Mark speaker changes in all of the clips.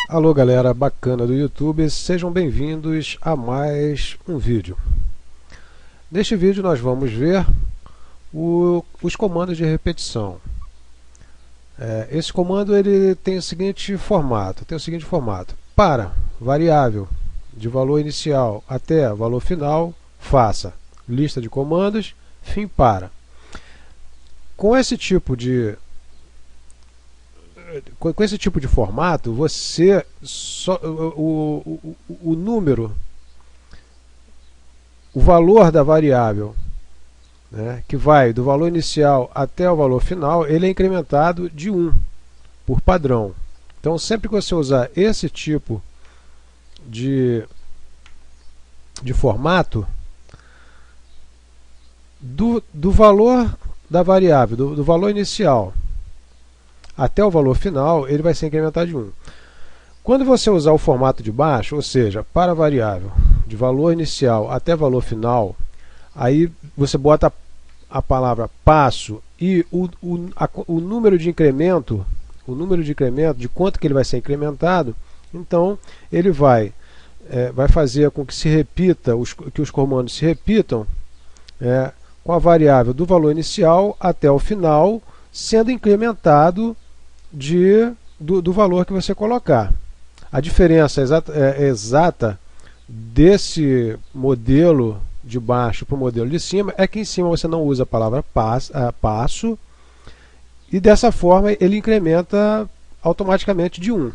Speaker 1: Alô galera bacana do YouTube, sejam bem-vindos a mais um vídeo. Neste vídeo nós vamos ver os comandos de repetição. Esse comando ele tem o seguinte formato, para variável de valor inicial até valor final, faça lista de comandos, fim para. Com esse tipo de formato, você o número, o valor da variável, né, que vai do valor inicial até o valor final, ele é incrementado de 1 por padrão. Então, sempre que você usar esse tipo de formato, do valor da variável, do valor inicial até o valor final, ele vai ser incrementado de 1. Quando você usar o formato de baixo, ou seja, para a variável de valor inicial até valor final, aí você bota a palavra passo e o número de incremento, de quanto que ele vai ser incrementado. Então ele vai fazer com que se repita, que os comandos se repitam com a variável do valor inicial até o final, sendo incrementado do valor que você colocar. A diferença exata desse modelo de baixo para o modelo de cima é que em cima você não usa a palavra passo, e dessa forma ele incrementa automaticamente de 1.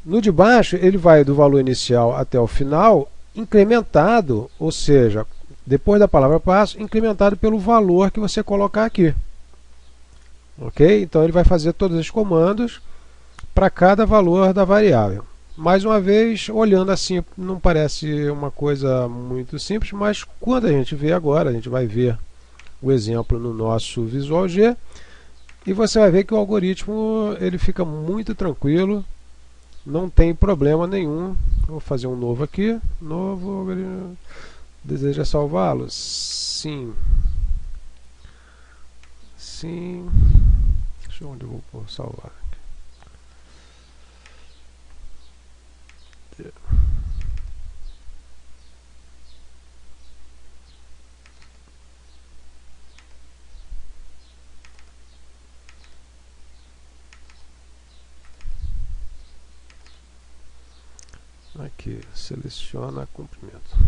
Speaker 1: No de baixo ele vai do valor inicial até o final incrementado, ou seja, depois da palavra passo, incrementado pelo valor que você colocar aqui. Ok? Então ele vai fazer todos os comandos para cada valor da variável. Mais uma vez, olhando assim, não parece uma coisa muito simples, mas quando a gente vê agora, a gente vai ver o exemplo no nosso Visual G, e você vai ver que o algoritmo ele fica muito tranquilo, não tem problema nenhum. Vou fazer um novo aqui. Novo. Deseja salvá-lo? Sim. Sim. Deixa eu ver onde eu vou salvar. Aqui, seleciona comprimento.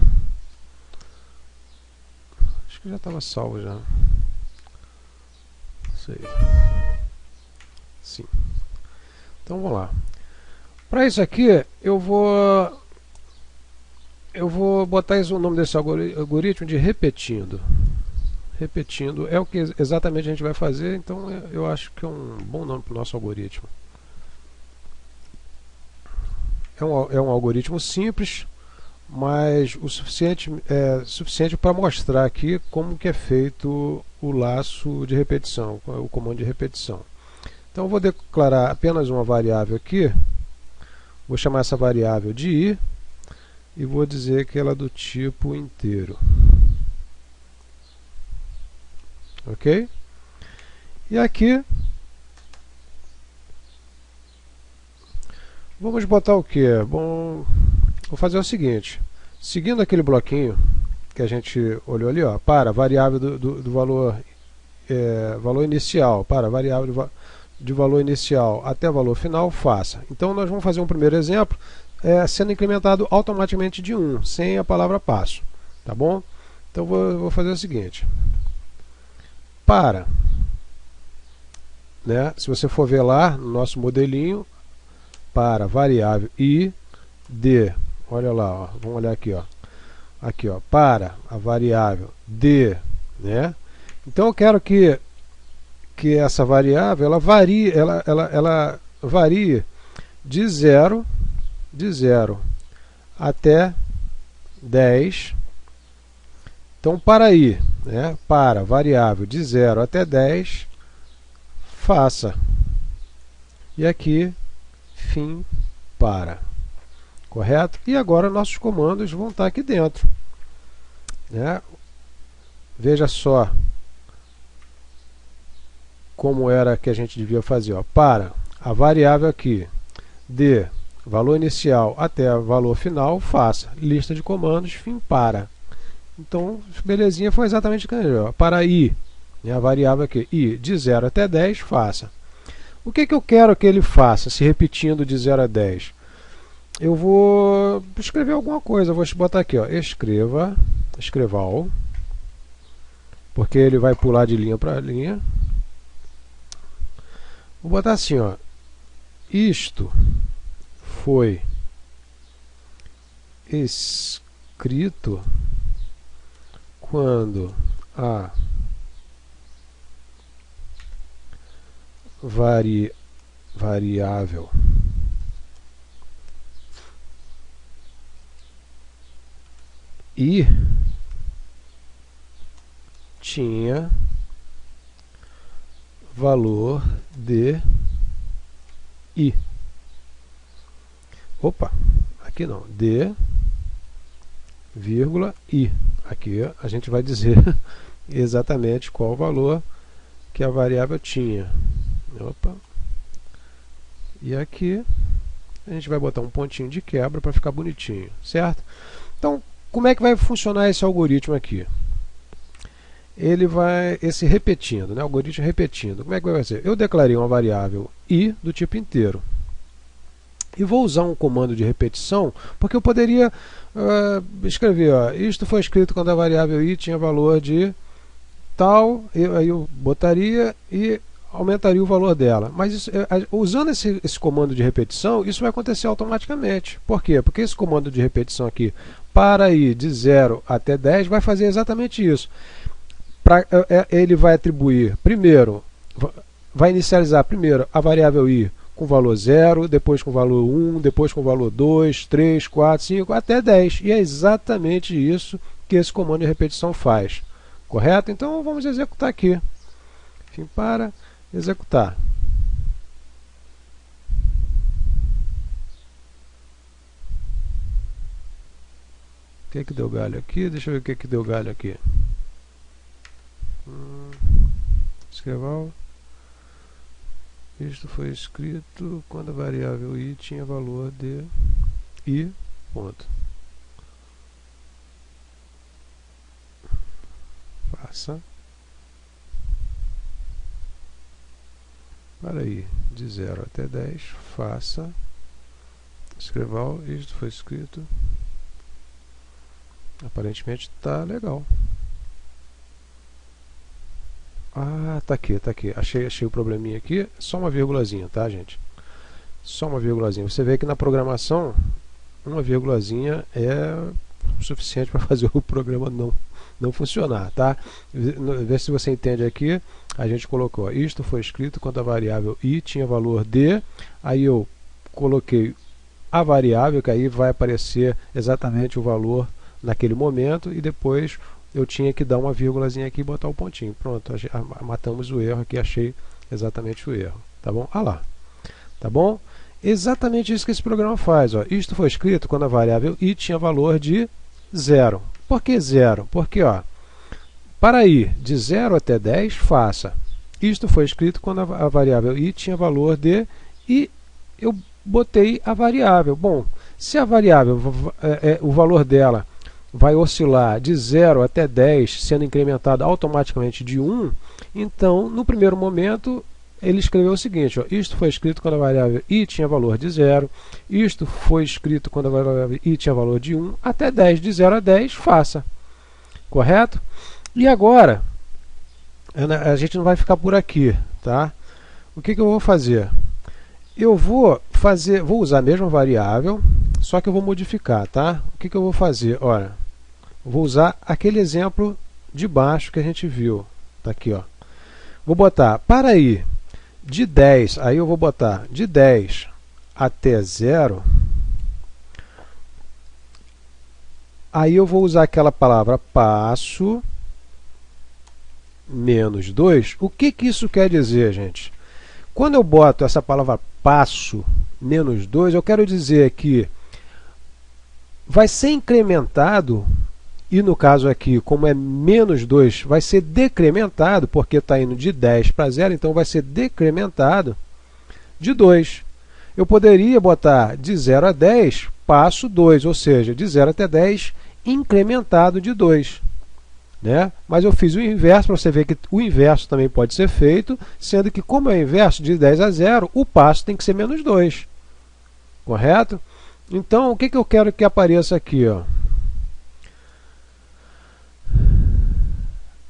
Speaker 1: Acho que já estava salvo já. Sei. Sim. Então vamos lá. Para isso aqui eu vou botar o nome desse algoritmo de repetindo. Repetindo é o que exatamente a gente vai fazer, então eu acho que é um bom nome para o nosso algoritmo. É um algoritmo simples, mas o suficiente para mostrar aqui como que é feito o laço de repetição, o comando de repetição. Então eu vou declarar apenas uma variável aqui, vou chamar essa variável de i e vou dizer que ela é do tipo inteiro. Ok? E aqui vamos botar o que? Bom, vou fazer o seguinte, seguindo aquele bloquinho que a gente olhou ali, ó, para variável do valor, valor inicial, para variável de valor inicial até valor final, faça. Então nós vamos fazer um primeiro exemplo, sendo incrementado automaticamente de 1, sem a palavra passo. Tá bom? Então vou fazer o seguinte, para, né, se você for ver lá no nosso modelinho, para variável i d, olha lá, ó, vamos olhar aqui, ó, para a variável d, né? Então eu quero que essa variável ela varie de 0 até 10. Então para i, né, para variável de 0 até 10, faça. E aqui fim para. Correto? E agora nossos comandos vão estar aqui dentro. Né? Veja só como era que a gente devia fazer. Ó. Para a variável aqui de valor inicial até valor final, faça. Lista de comandos, fim para. Então, belezinha, foi exatamente o que para i, né, a variável aqui, i, de 0 até 10, faça. O que eu quero que ele faça, se repetindo de 0 a 10? Eu vou escrever alguma coisa, vou botar aqui, ó, escreval, porque ele vai pular de linha para linha. Vou botar assim, ó, isto foi escrito quando a variável i tinha valor de i. Opa, aqui não, de vírgula i. Aqui a gente vai dizer exatamente qual o valor que a variável tinha. Opa. E aqui a gente vai botar um pontinho de quebra para ficar bonitinho, certo? Então, como é que vai funcionar esse algoritmo aqui? Ele vai, repetindo, né? Algoritmo repetindo. Como é que vai ser? Eu declarei uma variável i do tipo inteiro. E vou usar um comando de repetição, porque eu poderia escrever, ó, isto foi escrito quando a variável i tinha valor de tal, aí eu botaria e aumentaria o valor dela. Mas isso, usando esse comando de repetição, isso vai acontecer automaticamente. Por quê? Porque esse comando de repetição aqui, para i de 0 até 10, vai fazer exatamente isso. Ele vai atribuir, primeiro, vai inicializar primeiro a variável i com valor 0, depois com valor 1, depois com valor 2, 3, 4, 5, até 10. E é exatamente isso que esse comando de repetição faz. Correto? Então vamos executar aqui. Fim para executar. O que deu galho aqui? Deixa eu ver o que deu galho aqui. Escreval. Isto foi escrito quando a variável i tinha valor de i, ponto. Faça. Para i de 0 até 10, faça. Escreval, isto foi escrito. Aparentemente está legal. Ah, tá aqui. Achei o probleminha aqui. Só uma vírgulazinha, tá, gente? Só uma vírgulazinha. Você vê que na programação, uma vírgulazinha é suficiente para fazer o programa não funcionar, tá? Vê se você entende aqui. A gente colocou, isto foi escrito quando a variável i tinha valor de, aí eu coloquei a variável, que aí vai aparecer exatamente o valor naquele momento, e depois eu tinha que dar uma vírgulazinha aqui e botar o pontinho. Pronto, matamos o erro aqui, achei exatamente o erro. Tá bom? Ah lá. Tá bom? Exatamente isso que esse programa faz. Ó. Isto foi escrito quando a variável i tinha valor de 0. Por que 0? Porque, ó, para i de 0 até 10, faça. Isto foi escrito quando a variável i tinha valor de, e eu botei a variável. Bom, se a variável, o valor dela vai oscilar de 0 até 10, sendo incrementado automaticamente de 1, então, no primeiro momento, ele escreveu o seguinte, ó, isto foi escrito quando a variável i tinha valor de 0, isto foi escrito quando a variável i tinha valor de 1, até 10, de 0 a 10, faça. Correto? E agora, a gente não vai ficar por aqui, tá? O que eu vou fazer? Eu vou usar a mesma variável, só que eu vou modificar, tá? O que eu vou fazer? Olha, vou usar aquele exemplo de baixo que a gente viu. Tá aqui, ó. Vou botar para i de 10, aí eu vou botar de 10 até 0. Aí eu vou usar aquela palavra passo menos 2. O que isso quer dizer, gente? Quando eu boto essa palavra passo menos 2, eu quero dizer que vai ser incrementado, e no caso aqui, como é menos 2, vai ser decrementado, porque está indo de 10 para 0, então vai ser decrementado de 2. eu poderia botar de 0 a 10, passo 2, ou seja, de 0 até 10, incrementado de 2. Né? Mas eu fiz o inverso, para você ver que o inverso também pode ser feito, sendo que, como é o inverso de 10 a 0, o passo tem que ser menos 2. Correto? Então, o que eu quero que apareça aqui? Ó?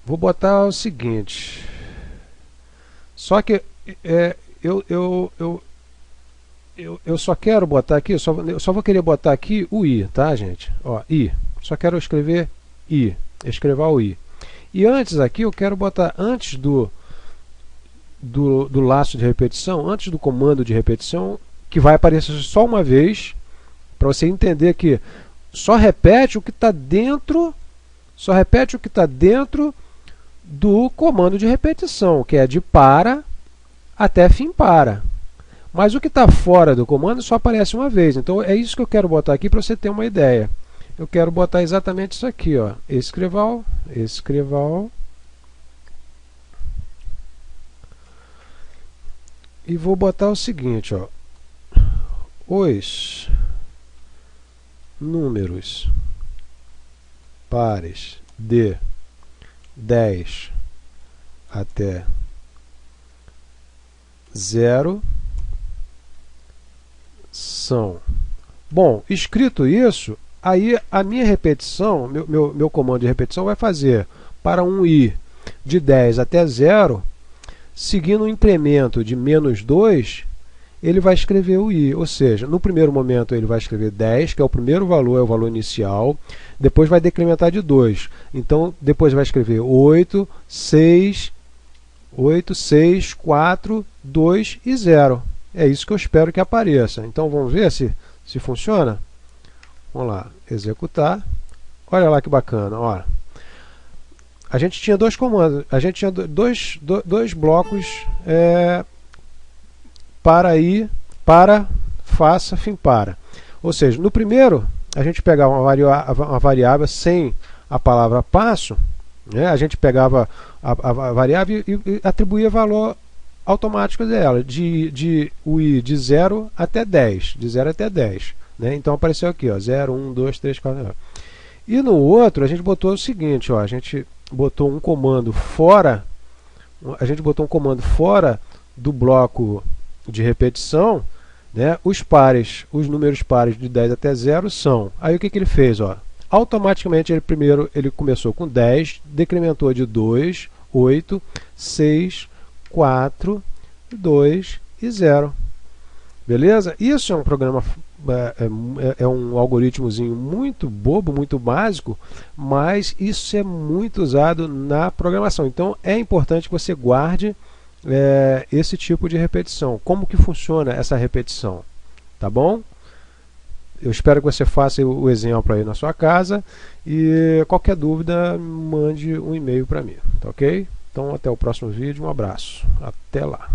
Speaker 1: Vou botar o seguinte. Só que eu só quero botar aqui, eu só vou querer botar aqui o i, tá, gente? Ó, i. Só quero escrever i. Escrever o i. E antes aqui, eu quero botar antes do laço de repetição, antes do comando de repetição, que vai aparecer só uma vez, para você entender que só repete o que está dentro, do comando de repetição, que é de para até fim para. Mas o que está fora do comando só aparece uma vez. Então é isso que eu quero botar aqui para você ter uma ideia. Eu quero botar exatamente isso aqui, ó. Escrival. E vou botar o seguinte, ó. Os números pares de 10 até 0 são. Bom, escrito isso, aí a minha repetição, meu comando de repetição vai fazer para um i de 10 até 0, seguindo o incremento de menos 2, ele vai escrever o i, ou seja, no primeiro momento ele vai escrever 10, que é o primeiro valor, é o valor inicial, depois vai decrementar de 2, então depois vai escrever 8, 6, 4, 2 e 0. É isso que eu espero que apareça. Então vamos ver se funciona? Vamos lá, executar. Olha lá que bacana, ó. A gente tinha dois comandos, a gente tinha dois blocos para ir, para, faça, fim para. Ou seja, no primeiro, a gente pegava uma variável sem a palavra passo, né? A gente pegava a variável e atribuía valor automático dela, o i de 0 até 10, de 0 até 10. Né? Então apareceu aqui, ó, 0, 1, 2, 3, 4, 9. E no outro a gente botou o seguinte, ó, a gente botou um comando fora, do bloco de repetição, né? Os números pares de 10 até 0 são. Aí o que ele fez? Ó? Automaticamente ele começou com 10, decrementou de 2, 8, 6, 4, 2 e 0. Beleza? Isso é um programa, é um algoritmozinho muito bobo, muito básico, mas isso é muito usado na programação. Então é importante que você guarde esse tipo de repetição. Como que funciona essa repetição? Tá bom? Eu espero que você faça o exemplo aí na sua casa e qualquer dúvida mande um e-mail para mim, tá ok? Então até o próximo vídeo, um abraço, até lá.